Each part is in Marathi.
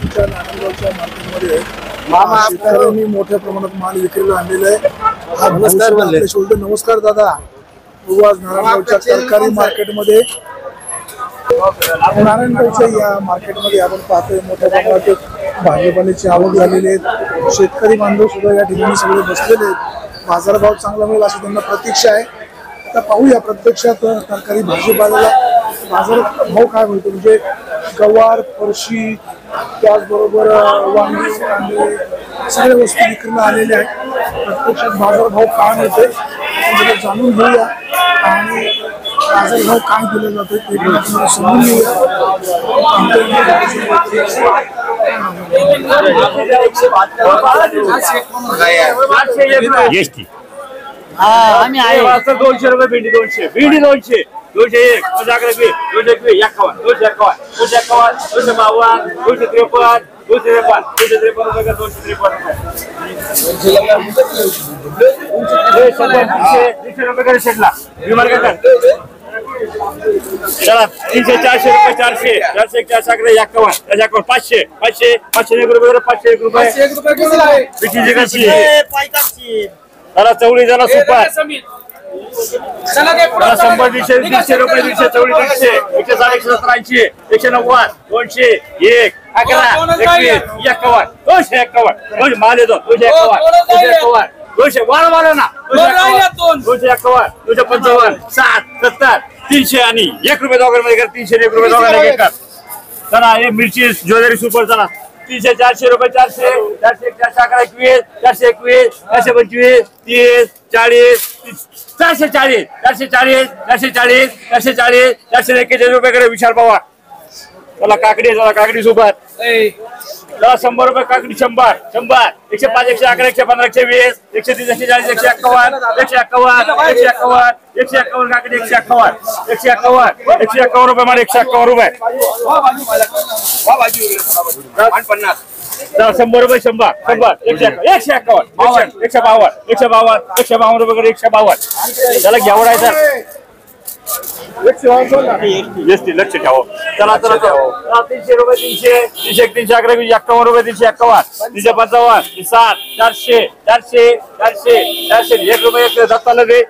आमच्या नारायणगावच्या मार्केटमध्ये शेतकऱ्यांनी मोठ्या प्रमाणात माल विक्रीला आणलेला आहे। नमस्कार शोल्डर, नमस्कार दादा। आज नारायणगावच्या तरकारी मार्केटमध्ये नारायणगावच्या या मार्केटमध्ये आपण पाहतोय मोठ्या प्रमाणात भाजीपाल्याची आवक झालेली आहे। शेतकरी बांधव सुद्धा या ठिकाणी सगळे बसलेले आहेत। बाजारभाव चांगला मिळेल अशी त्यांना प्रतीक्षा आहे। आता पाहूया प्रत्यक्षात तरकारी भाजीपाल्याला बाजार भाव काय मिळतो। म्हणजे गवार, फरशी, त्याचबरोबर वांगी, कांदे सगळ्या वस्तू विक्रीला आलेल्या आहेत। प्रत्यक्षात बाजारभाव काय मिळते आपण जाणून घेऊया आणि बाजारभाव काय दिला जातो ते समजून घेऊया। आम्ही आहे 200 रुपये भेंडी, 200 भेंडी, 200 201 211 221 51 251 251 252 253 253 253 रुपये शेटला चला 300 400 रुपये 400 400 411 51 500 500 500 रुपये 500 रुपये पिठीची कशी चला चवळी झाला सुपर चला 100 150 रुपये 100 चवळी 150 160 170 190 200 1 11 21 51 251 माल येतो 251 251 वाढवा ना 251 255 60 70 300 आणि 1 रुपये दोघांमध्ये कर 300 1 रुपये दोघांना कर चला हे मिरची ज्वेलरी सुपर चला 300 400 रुपये 400 400 421 421 425 30 40 440 440 440 440 441 रुपये कडे विशाल पवार चला काकडी सुपर चला 100 रुपये काकडी 100 100 105 111 115 120 130 140 151 151 काकडी 151 रुपये मध्ये 151 रुपये 100 रुपये 100 151 152 रुपये 152 त्याला घ्यावडायचा लक्ष ठेवा चला 300 रुपये 300 311 51 रुपये 351 355 7 400 400 400 400 1 रुपये दत्ता लगे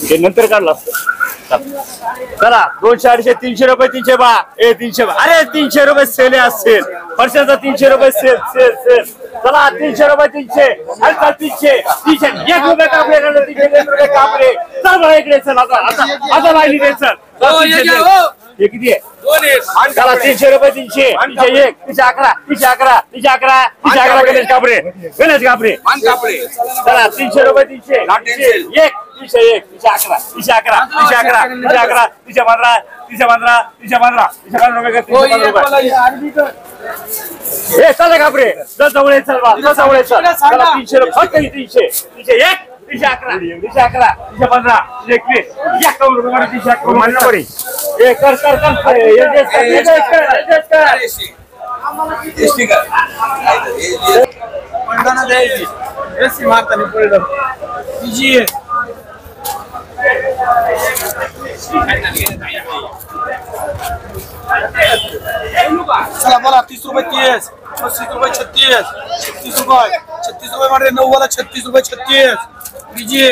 ते नंतर काढला चला 200 250 300 रुपये 300 अरे 300 रुपये सेल असेल वर्षाचा 300 रुपये सेल चला 300 रुपये 300 आता 300 1 रुपये कापले 300 रुपये कापले चल इकडे चल आता लाईनी दे चल हे किती आहे चला 300 रुपये 300 301 311 311 गणेश कापरे चला 300 रुपये 300 1 301 311 रुपये हे चला कापरे जवळ चल 300 रुपये 301 311 315 321 रुपये 311 हे कर पंडाना द्यायची रस्सी मारताना पडलं जी चला बोला 30 रुपये 30 35 रुपये 36 रुपये मध्ये 9 वाला 36 रुपये 36 बीजी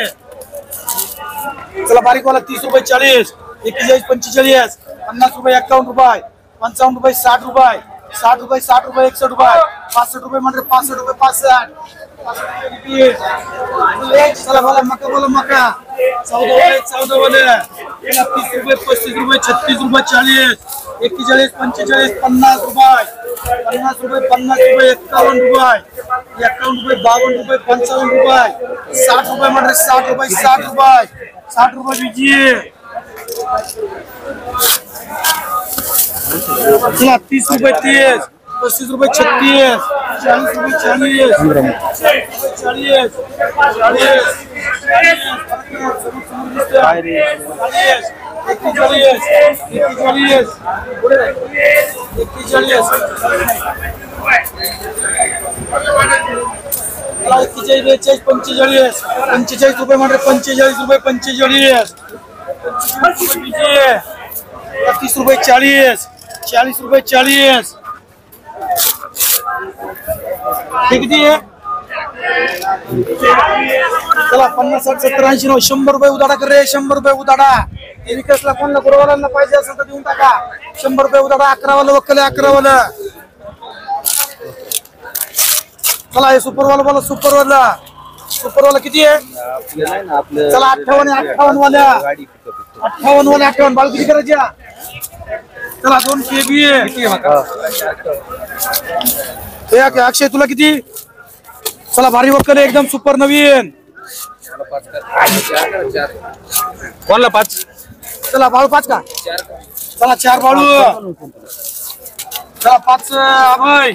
चला बारीक वाला 30 रुपये 40 41 45 50 रुपये 51 रुपये 55 रुपये 60 रुपये 60 रुपये 60 रुपये 61 रुपये 65 रुपये मध्ये 65 रुपये 65 चला बोला मका 14 वाले 30 रुपये 35 रुपये 36 रुपये 40 41 45 50 रुपये 50 रुपये 51 रुपये 52 रुपये 55 रुपये 60 रुपये मध्ये 60 रुपये 60 रुपये बीजी चला 30 रुपये 30 35 रुपये 36 40 रुपये 40 45 रुपये मध्ये 45 रुपये 45 ₹30, 40 रुपये 40. हे किती आहे? चला 50, 60, 70, 80, 90, 100 रुपये उदाडा कर रे. 100 रुपये उदाडा. विकासला कोणला गुरुवारांना पाहिजे असेल तर देऊन टाका. 100 रुपये उदाडा. 11 वाला वक्कल 11 वाला. चला हे सुपरवाला बोला. सुपरवाला किती आहे? चला 58 वाल्या. 58 बाल किती करायची? चला 2 KB आहे. अक्षय तुला किती? चला भारी वक्कल एकदम सुपर नवीन. कोणला 5? चला बाळू 5 का? चला 4 बाळू. चला 5 अभय.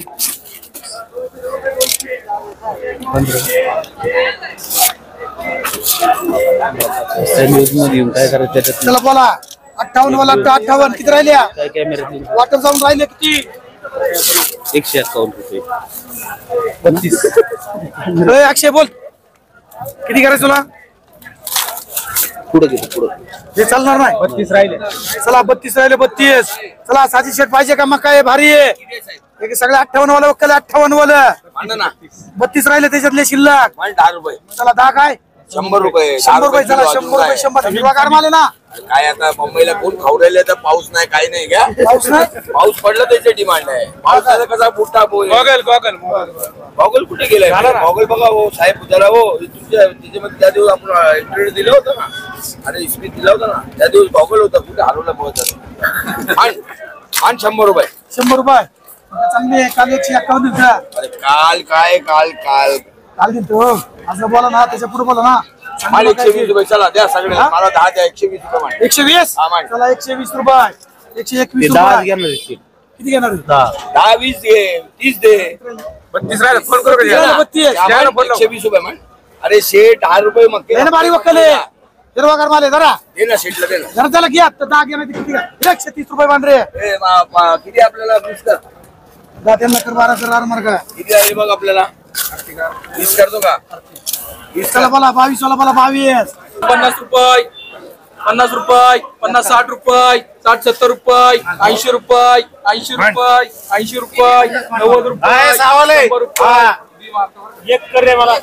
चला बोला 58 वाला 58 किती राहिल्या? वाटर जाऊन राहिले किती? 151 रुपये 32. अक्षय बोल किती करायचं तुला? पुढे गेलो पुढे हे चालणार नाही. 32 राहिले. चला 32 राहिले 32. चला साजी शर्ट पाहिजे का? मग काय भारी आहे. सगळे 58 वाला वक्कल 58 वाला. 32 राहिले त्याच्यातले शिल्लक. 10 रुपये. चला 10 काय? 100 रुपये. 100 रुपये. चला 100 रुपये 100. हिरवा गार माल आहे ना. काय आता मुंबईला कोण खाऊ राहिले तर पाऊस नाही काही नाही घ्या. पाऊस नाही. पाऊस पडला त्याचे डिमांड आहे. पावसाचा कसा मोठा गॉगल कुठे गेलाय? गॉगल बघा हो साहेब जरा हो. तुमच्या त्याच्यामध्ये त्या दिवस आपण इंटरव्ह्यू दिलं होतं ना. अरे स्पीच दिला होता ना त्या दिवस गॉगल होता. कुठे हरवला पोहोचत. आणि 100 रुपये. 100 रुपये चांगली आहे. काल 151 दिलता. अरे काल काय काल दिलतो. असं बोला ना. त्याच्या पुढे बोला ना. 120 रुपये. चला द्या सगळे. मला 10 द्या. 120 रुपये. 120. चला 120 रुपये. 121 रुपये. किती घेणार? 10 20 दे 30 दे. 32 राहिले. फोन करू का? 120 रुपये म्हण. अरे शेठ 10 रुपये मग बारी वक्कल आहे. हिरवा गार माल आहे. जरा दे ना शेठला दे ना. जरा त्याला घ्या. 10 घ्या. किती घ्या? 130 रुपये बांधरे. किती आपल्याला 20 कर. त्यांना कर 12 कर आर मार्ग. किती आहे बघ आपल्याला 20 करतो का? 20 चला बोला 22 वाला बोला 22. 50 रुपये 50 रुपये 50 60 रुपये 60 70 रुपये 80 रुपये 80 रुपये 80 रुपये 90 रुपये 100 रुपये. एक कर रे मला.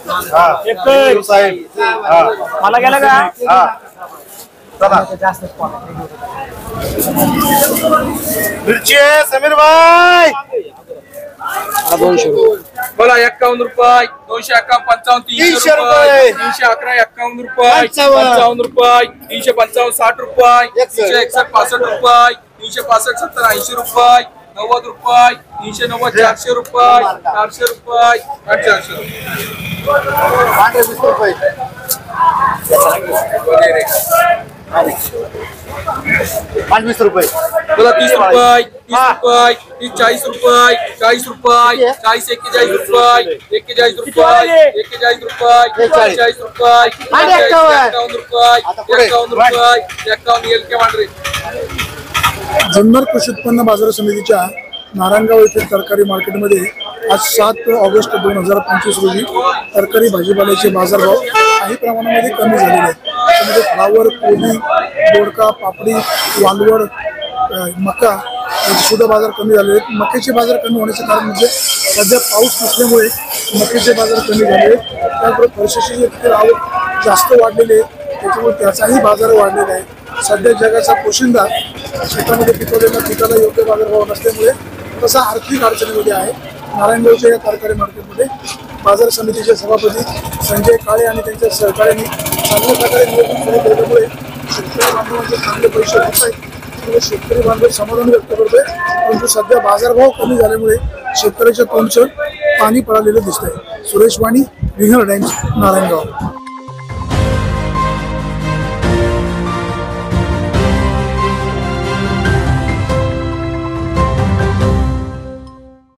एक कर. मला गेला का? मिरची समीर भाई. बोला 51 रुपये 251 55 300 रुपये 311 51 रुपये 55 रुपये 355 60 रुपये 361 65 रुपये 365 70 80 रुपये 90 रुपये 390 400 रुपये 400 रुपये 400 रुपये. वगैरे 25 रुपये. बोला 30 रुपये 30 रुपये 30 40 रुपये 40 रुपये 40 41 रुपये 41 रुपये 41 रुपये 40 रुपये 51 रुपये 51 रुपये 51 एल के मांडरे. जुन्नर कृषी उत्पन्न बाजार समितीच्या नारायणगाव येथील तरकारी मार्केटमध्ये आज 7 ऑगस्ट 2025 रोजी तरकारी भाजीपाल्याचे बाजारभाव काही प्रमाणामध्ये कमी झालेले आहेत. त्यामध्ये फ्लावर, कोबी, दोडका, पापडी, वालवड, मका याचे सुद्धा बाजार कमी झालेले आहेत. मक्याचे बाजार कमी होण्याचे कारण म्हणजे सध्या पाऊस नसल्यामुळे मक्याचे बाजार कमी झाले आहेत. त्यामुळे फरशीची आवक जास्त वाढलेली आहे. त्याच्यामुळे त्याचाही बाजार वाढलेला आहे. सध्या जगाचा पोशिंदा शेतामध्ये पिकवलेल्या पिकाला योग्य बाजारभाव नसल्यामुळे तसा आर्थिक अडचणीमध्ये आहे. नारायणगावच्या या तरकारी मार्केटमध्ये बाजार समितीचे सभापती संजय काळे आणि त्यांच्या सहकार्याने चांगल्या प्रकारे नियोजन सुरू केल्यामुळे शेतकरी बांधवांचे चांगले पैसे होत आहेत. त्यामुळे शेतकरी बांधव समाधान व्यक्त करतोय. परंतु सध्या बाजारभाव कमी झाल्यामुळे शेतकऱ्याच्या तोंडचं पाणी पळालेलं दिसतंय. सुरेश वाणी, विंगर टाइम्स, नारायणगाव.